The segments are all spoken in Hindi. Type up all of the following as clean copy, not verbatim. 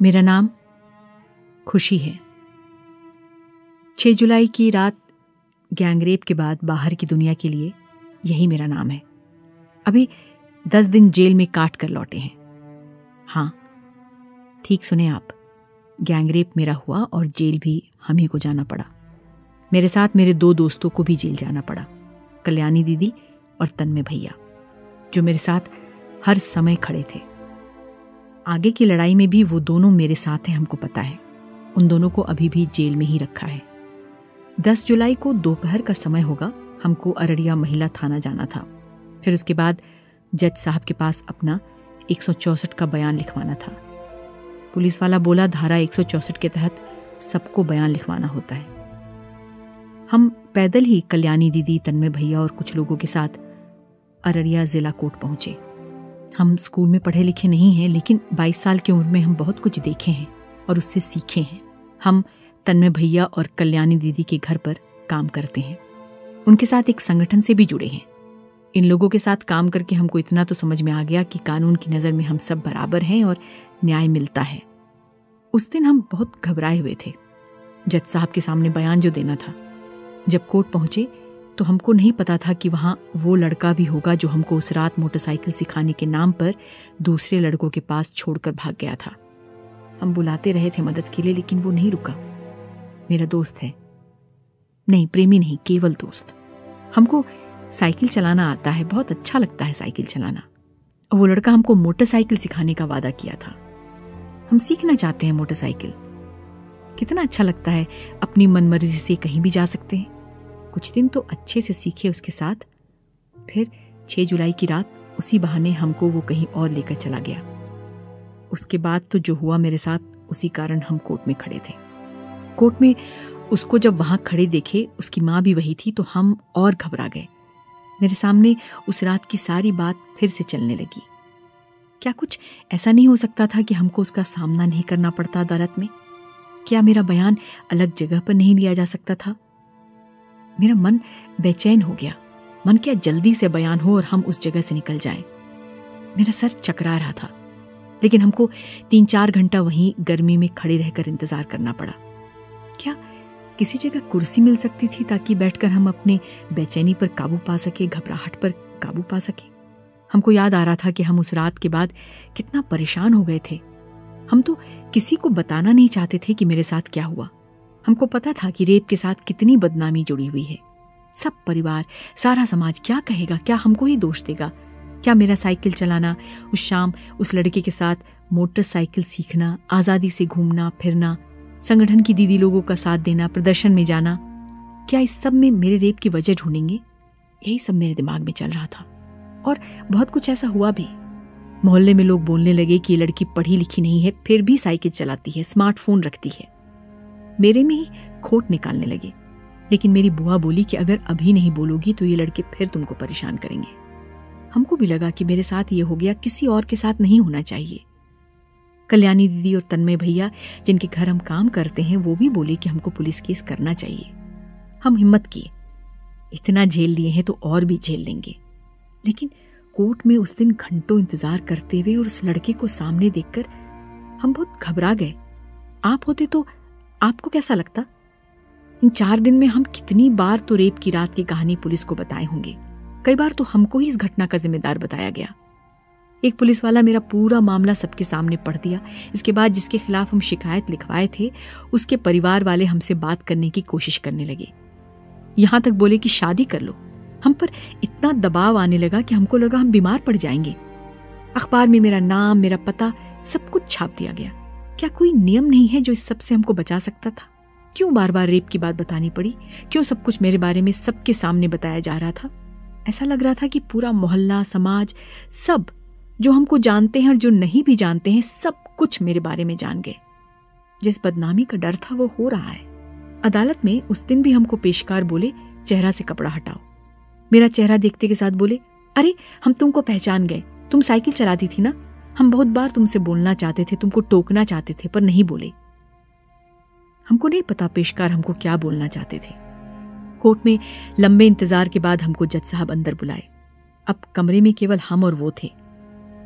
मेरा नाम खुशी है। 6 जुलाई की रात गैंगरेप के बाद बाहर की दुनिया के लिए यही मेरा नाम है। अभी 10 दिन जेल में काट कर लौटे हैं। हाँ, ठीक सुने आप, गैंगरेप मेरा हुआ और जेल भी हम ही को जाना पड़ा। मेरे साथ मेरे 2 दोस्तों को भी जेल जाना पड़ा, कल्याणी दीदी और तन्मय भैया, जो मेरे साथ हर समय खड़े थे। आगे की लड़ाई में भी वो दोनों मेरे साथ हैं, हमको पता है। उन दोनों को अभी भी जेल में ही रखा है। 10 जुलाई को दोपहर का समय होगा, हमको अररिया महिला थाना जाना था। फिर उसके बाद जज साहब के पास अपना 164 का बयान लिखवाना था। पुलिस वाला बोला धारा 164 के तहत सबको बयान लिखवाना होता है। हम पैदल ही कल्याणी दीदी, तन्मय भैया और कुछ लोगों के साथ अररिया जिला कोर्ट पहुंचे। हम स्कूल में पढ़े लिखे नहीं हैं, लेकिन 22 साल की उम्र में हम बहुत कुछ देखे हैं और उससे सीखे हैं। हम तन्मय भैया और कल्याणी दीदी के घर पर काम करते हैं। उनके साथ एक संगठन से भी जुड़े हैं। इन लोगों के साथ काम करके हमको इतना तो समझ में आ गया कि कानून की नज़र में हम सब बराबर हैं और न्याय मिलता है। उस दिन हम बहुत घबराए हुए थे। जज साहब के सामने बयान जो देना था। जब कोर्ट पहुंचे तो हमको नहीं पता था कि वहाँ वो लड़का भी होगा जो हमको उस रात मोटरसाइकिल सिखाने के नाम पर दूसरे लड़कों के पास छोड़कर भाग गया था। हम बुलाते रहे थे मदद के लिए, लेकिन वो नहीं रुका। मेरा दोस्त है, नहीं प्रेमी नहीं, केवल दोस्त। हमको साइकिल चलाना आता है, बहुत अच्छा लगता है साइकिल चलाना। वो लड़का हमको मोटरसाइकिल सिखाने का वादा किया था। हम सीखना चाहते हैं मोटरसाइकिल। कितना अच्छा लगता है, अपनी मनमर्जी से कहीं भी जा सकते हैं। कुछ दिन तो अच्छे से सीखे उसके साथ। फिर 6 जुलाई की रात उसी बहाने हमको वो कहीं और लेकर चला गया। उसके बाद तो जो हुआ मेरे साथ, उसी कारण हम कोर्ट में खड़े थे। कोर्ट में उसको जब वहां खड़े देखे, उसकी माँ भी वही थी, तो हम और घबरा गए। मेरे सामने उस रात की सारी बात फिर से चलने लगी। क्या कुछ ऐसा नहीं हो सकता था कि हमको उसका सामना नहीं करना पड़ता अदालत में? क्या मेरा बयान अलग जगह पर नहीं लिया जा सकता था? मेरा मन बेचैन हो गया। मन क्या जल्दी से बयान हो और हम उस जगह से निकल जाएं। मेरा सर चकरा रहा था, लेकिन हमको 3-4 घंटा वहीं गर्मी में खड़े रहकर इंतजार करना पड़ा। क्या किसी जगह कुर्सी मिल सकती थी ताकि बैठकर हम अपने बेचैनी पर काबू पा सके, घबराहट पर काबू पा सके? हमको याद आ रहा था कि हम उस रात के बाद कितना परेशान हो गए थे। हम तो किसी को बताना नहीं चाहते थे कि मेरे साथ क्या हुआ। हमको पता था कि रेप के साथ कितनी बदनामी जुड़ी हुई है। सब परिवार, सारा समाज क्या कहेगा? क्या हमको ही दोष देगा? क्या मेरा साइकिल चलाना, उस शाम उस लड़के के साथ मोटरसाइकिल सीखना, आज़ादी से घूमना फिरना, संगठन की दीदी लोगों का साथ देना, प्रदर्शन में जाना, क्या इस सब में मेरे रेप की वजह ढूंढेंगे? यही सब मेरे दिमाग में चल रहा था। और बहुत कुछ ऐसा हुआ भी। मोहल्ले में लोग बोलने लगे कि ये लड़की पढ़ी लिखी नहीं है, फिर भी साइकिल चलाती है, स्मार्टफोन रखती है। मेरे में ही खोट निकालने लगे। लेकिन मेरी बुआ बोली कि अगर अभी नहीं बोलोगी तो ये लड़के फिर तुमको परेशान करेंगे। हमको भी लगा कि मेरे साथ ये हो गया, किसी और के साथ नहीं होना चाहिए। कल्याणी दीदी और तन्मय भैया, जिनके घर हम काम करते हैं, वो भी बोले कि हमको पुलिस केस करना चाहिए। हम हिम्मत किए। इतना झेल लिए हैं तो और भी झेल लेंगे। लेकिन कोर्ट में उस दिन घंटों इंतजार करते हुए और उस लड़के को सामने देखकर हम बहुत घबरा गए। आप होते तो आपको कैसा लगता? इन 4 दिन में हम कितनी बार तो रेप की रात की कहानी पुलिस को बताए होंगे। कई बार तो हमको ही इस घटना का जिम्मेदार बताया गया। एक पुलिस वाला मेरा पूरा मामला सबके सामने पढ़ दिया। इसके बाद जिसके खिलाफ हम शिकायत लिखवाए थे, उसके परिवार वाले हमसे बात करने की कोशिश करने लगे। यहां तक बोले कि शादी कर लो। हम पर इतना दबाव आने लगा कि हमको लगा हम बीमार पड़ जाएंगे। अखबार में मेरा नाम, मेरा पता, सब कुछ छाप दिया गया। क्या कोई नियम नहीं है जो इस सब से हमको बचा सकता था? क्यों बार बार रेप की बात बतानी पड़ी? क्यों सब कुछ मेरे बारे में सबके सामने बताया जा रहा था? ऐसा लग रहा था कि पूरा मोहल्ला, समाज, सब जो हमको जानते हैं और जो नहीं भी जानते हैं, सब कुछ मेरे बारे में जान गए। जिस बदनामी का डर था वो हो रहा है। अदालत में उस दिन भी हमको पेशकार बोले, चेहरा से कपड़ा हटाओ। मेरा चेहरा देखते के साथ बोले, अरे हम तुमको पहचान गए, तुम साइकिल चलाती थी ना, हम बहुत बार तुमसे बोलना चाहते थे, तुमको टोकना चाहते थे, पर नहीं बोले। हमको नहीं पता पेशकार हमको क्या बोलना चाहते थे। कोर्ट में लंबे इंतजार के बाद हमको जज साहब अंदर बुलाए। अब कमरे में केवल हम और वो थे।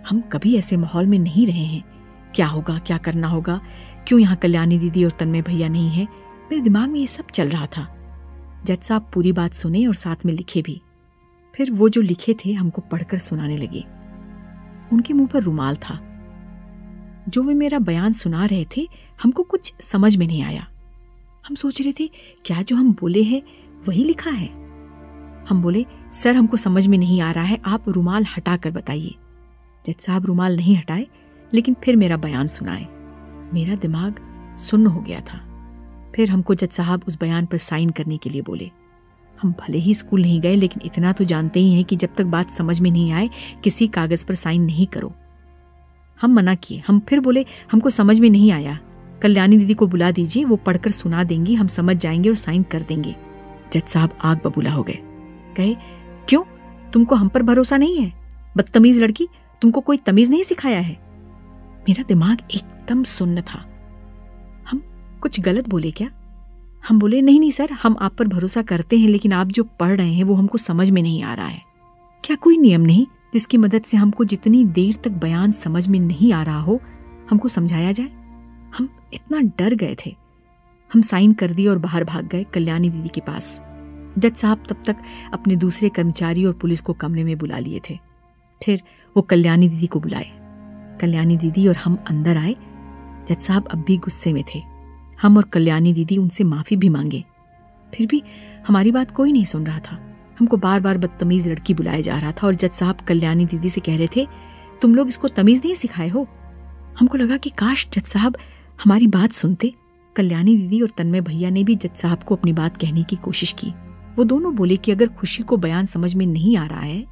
हम कभी ऐसे माहौल में नहीं रहे हैं। क्या होगा, क्या करना होगा, क्यों यहाँ कल्याणी दीदी और तन्मय भैया नहीं है। मेरे दिमाग में ये सब चल रहा था। जज साहब पूरी बात सुने और साथ में लिखे भी। फिर वो जो लिखे थे हमको पढ़कर सुनाने लगे। उनके मुंह पर रुमाल था। जो वे मेरा बयान सुना रहे थे हमको कुछ समझ में नहीं आया। हम सोच रहे थे क्या जो हम बोले हैं वही लिखा है। हम बोले, सर हमको समझ में नहीं आ रहा है, आप रुमाल हटा कर बताइए। जज साहब रुमाल नहीं हटाए, लेकिन फिर मेरा बयान सुनाए। मेरा दिमाग सुन्न हो गया था। फिर हमको जज साहब उस बयान पर साइन करने के लिए बोले। हम भले ही स्कूल नहीं गए, लेकिन इतना तो जानते ही हैं कि जब तक बात समझ में नहीं आए किसी कागज पर साइन नहीं करो। हम मना किए। हम फिर बोले, हमको समझ में नहीं आया, कल्याणी दीदी को बुला दीजिए, वो पढ़कर सुना देंगी, हम समझ जाएंगे और साइन कर देंगे। जज साहब आग बबूला हो गए। कहे, क्यों, तुमको हम पर भरोसा नहीं है? बदतमीज लड़की, तुमको कोई तमीज नहीं सिखाया है? मेरा दिमाग एकदम सुन्न था। हम कुछ गलत बोले क्या? हम बोले, नहीं सर, हम आप पर भरोसा करते हैं, लेकिन आप जो पढ़ रहे हैं वो हमको समझ में नहीं आ रहा है। क्या कोई नियम नहीं जिसकी मदद से हमको जितनी देर तक बयान समझ में नहीं आ रहा हो हमको समझाया जाए? हम इतना डर गए थे। हम साइन कर दिए और बाहर भाग गए कल्याणी दीदी के पास। जज साहब तब तक अपने दूसरे कर्मचारी और पुलिस को कमरे में बुला लिए थे। फिर वो कल्याणी दीदी को बुलाए। कल्याणी दीदी और हम अंदर आए। जज साहब अब भी गुस्से में थे। हम और कल्याणी दीदी उनसे माफी भी मांगे, फिर भी हमारी बात कोई नहीं सुन रहा था। हमको बार बार बदतमीज लड़की बुलाया जा रहा था और जज साहब कल्याणी दीदी से कह रहे थे, तुम लोग इसको तमीज नहीं सिखाए हो। हमको लगा कि काश जज साहब हमारी बात सुनते। कल्याणी दीदी और तन्मय भैया ने भी जज साहब को अपनी बात कहने की कोशिश की। वो दोनों बोले कि अगर खुशी को बयान समझ में नहीं आ रहा है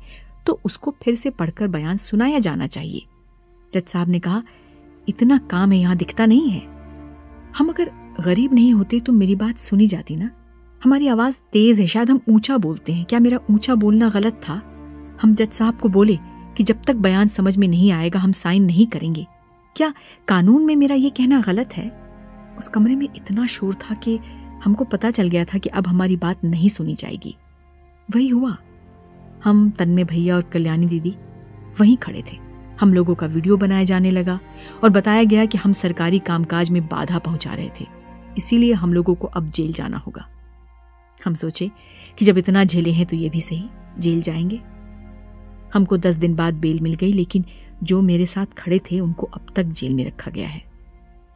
तो उसको फिर से पढ़कर बयान सुनाया जाना चाहिए। जज साहब ने कहा, इतना काम है यहाँ दिखता नहीं है। हम अगर गरीब नहीं होते तो मेरी बात सुनी जाती ना। हमारी आवाज तेज है, शायद हम ऊंचा बोलते हैं। क्या मेरा ऊंचा बोलना गलत था? हम जज साहब को बोले कि जब तक बयान समझ में नहीं आएगा हम साइन नहीं करेंगे। क्या कानून में मेरा ये कहना गलत है? उस कमरे में इतना शोर था कि हमको पता चल गया था कि अब हमारी बात नहीं सुनी जाएगी। वही हुआ। हम, तन्मय भैया और कल्याणी दीदी वहीं खड़े थे। हम लोगों का वीडियो बनाया जाने लगा और बताया गया कि हम सरकारी कामकाज में बाधा पहुंचा रहे थे, इसीलिए हम लोगों को अब जेल जाना होगा। हम सोचे कि जब इतना झेले हैं तो ये भी सही, जेल जाएंगे। हमको 10 दिन बाद बेल मिल गई, लेकिन जो मेरे साथ खड़े थे उनको अब तक जेल में रखा गया है।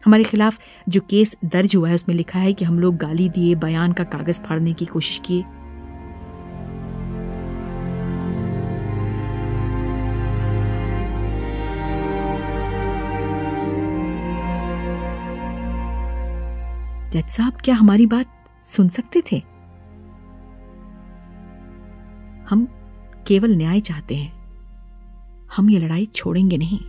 हमारे खिलाफ जो केस दर्ज हुआ है उसमें लिखा है कि हम लोग गाली दिए, बयान का कागज फाड़ने की कोशिश किए। जज साहब क्या हमारी बात सुन सकते थे? हम केवल न्याय चाहते हैं। हम ये लड़ाई छोड़ेंगे नहीं।